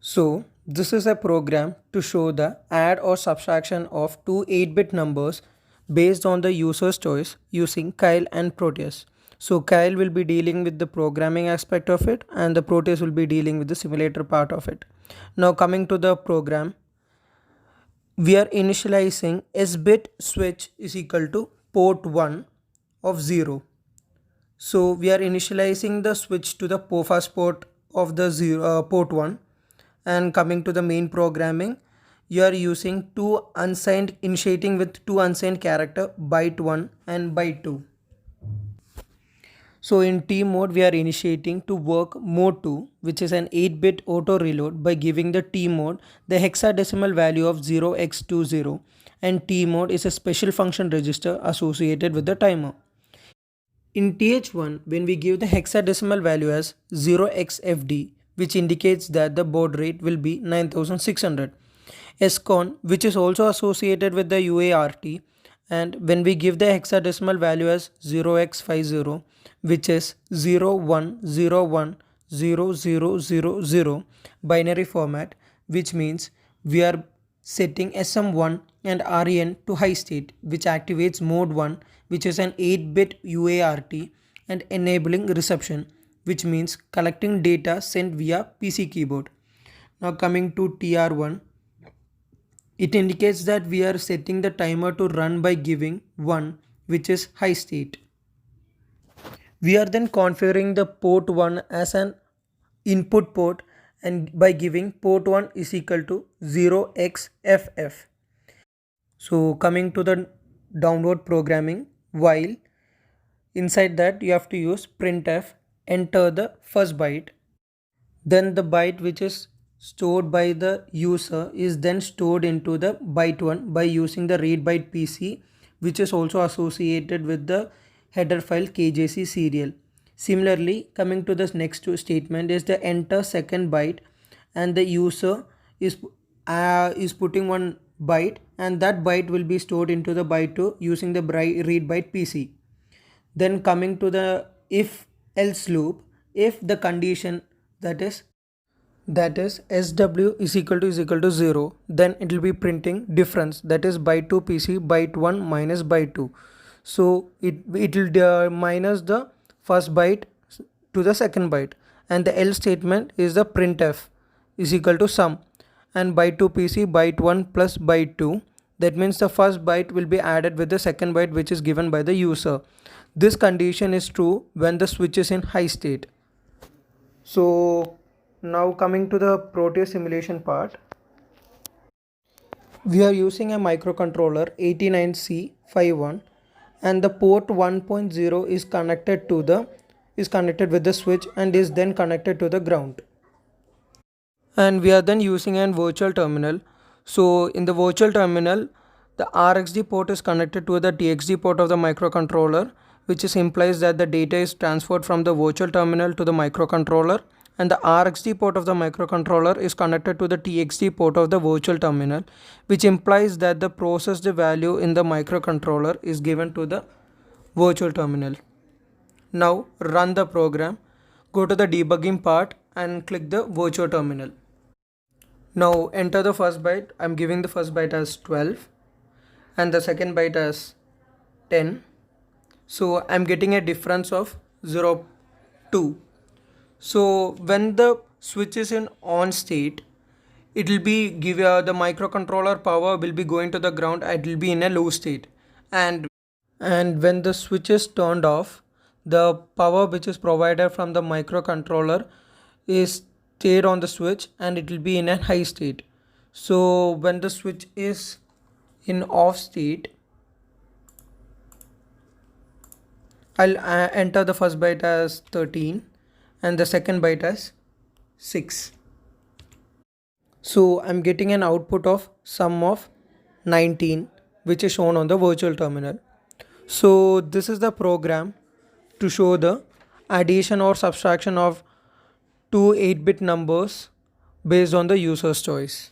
So, this is a program to show the add or subtraction of two 8-bit numbers based on the user's choice using Kyle and Proteus. So, Kyle will be dealing with the programming aspect of it and the Proteus will be dealing with the simulator part of it. Now, coming to the program, we are initializing S-bit switch is equal to port 1 of 0. So, we are initializing the switch to the first port of the port 1. And coming to the main programming, you are using initiating with two unsigned character byte 1 and byte 2. So in T mode, we are initiating to work mode 2, which is an 8-bit auto reload by giving the T mode the hexadecimal value of 0x20, and T mode is a special function register associated with the timer. In TH1, when we give the hexadecimal value as 0xFD, which indicates that the baud rate will be 9600. SCON, which is also associated with the UART, and when we give the hexadecimal value as 0x50, which is 01010000 binary format, which means we are setting SM1 and REN to high state, which activates mode 1, which is an 8-bit UART, and enabling reception, which means collecting data sent via PC keyboard. Now coming to TR1, it indicates that we are setting the timer to run by giving 1, which is high state. We are then configuring the port 1 as an input port and by giving port 1 is equal to 0xFF. So coming to the download programming, while inside that you have to use printf, enter the first byte, then the byte which is stored by the user is then stored into the byte 1 by using the read byte PC, which is also associated with the header file kjc serial. Similarly, coming to this next statement is the enter second byte, and the user is putting one byte, and that byte will be stored into the byte 2 using the read byte PC. Then coming to the if else loop, if the condition that is SW is equal to 0, then it will be printing difference, that is byte 2 PC byte 1 minus byte 2. So it will minus the first byte to the second byte, and the else statement is the printf is equal to sum and byte 2 PC byte 1 plus byte 2. That means the first byte will be added with the second byte which is given by the user. This condition is true when the switch is in high state. So now coming to the Proteus simulation part, we are using a microcontroller 89C51, and the port 1.0 is connected with the switch and is then connected to the ground. And we are then using a virtual terminal. So in the virtual terminal, the RxD port is connected to the TXD port of the microcontroller, which implies that the data is transferred from the virtual terminal to the microcontroller, and the RxD port of the microcontroller is connected to the TXD port of the virtual terminal, which implies that the processed value in the microcontroller is given to the virtual terminal. Now run the program, go to the debugging part and click the virtual terminal. Now enter the first byte. I'm giving the first byte as 12 and the second byte as 10. So I'm getting a difference of 0.2. So when the switch is in on state, it will be the microcontroller power will be going to the ground. It will be in a low state, and when the switch is turned off, the power which is provided from the microcontroller is stayed on the switch and it will be in a high state. So when the switch is in off state, I'll enter the first byte as 13 and the second byte as 6. So I'm getting an output of sum of 19, which is shown on the virtual terminal. So this is the program to show the addition or subtraction of two 8-bit numbers based on the user's choice.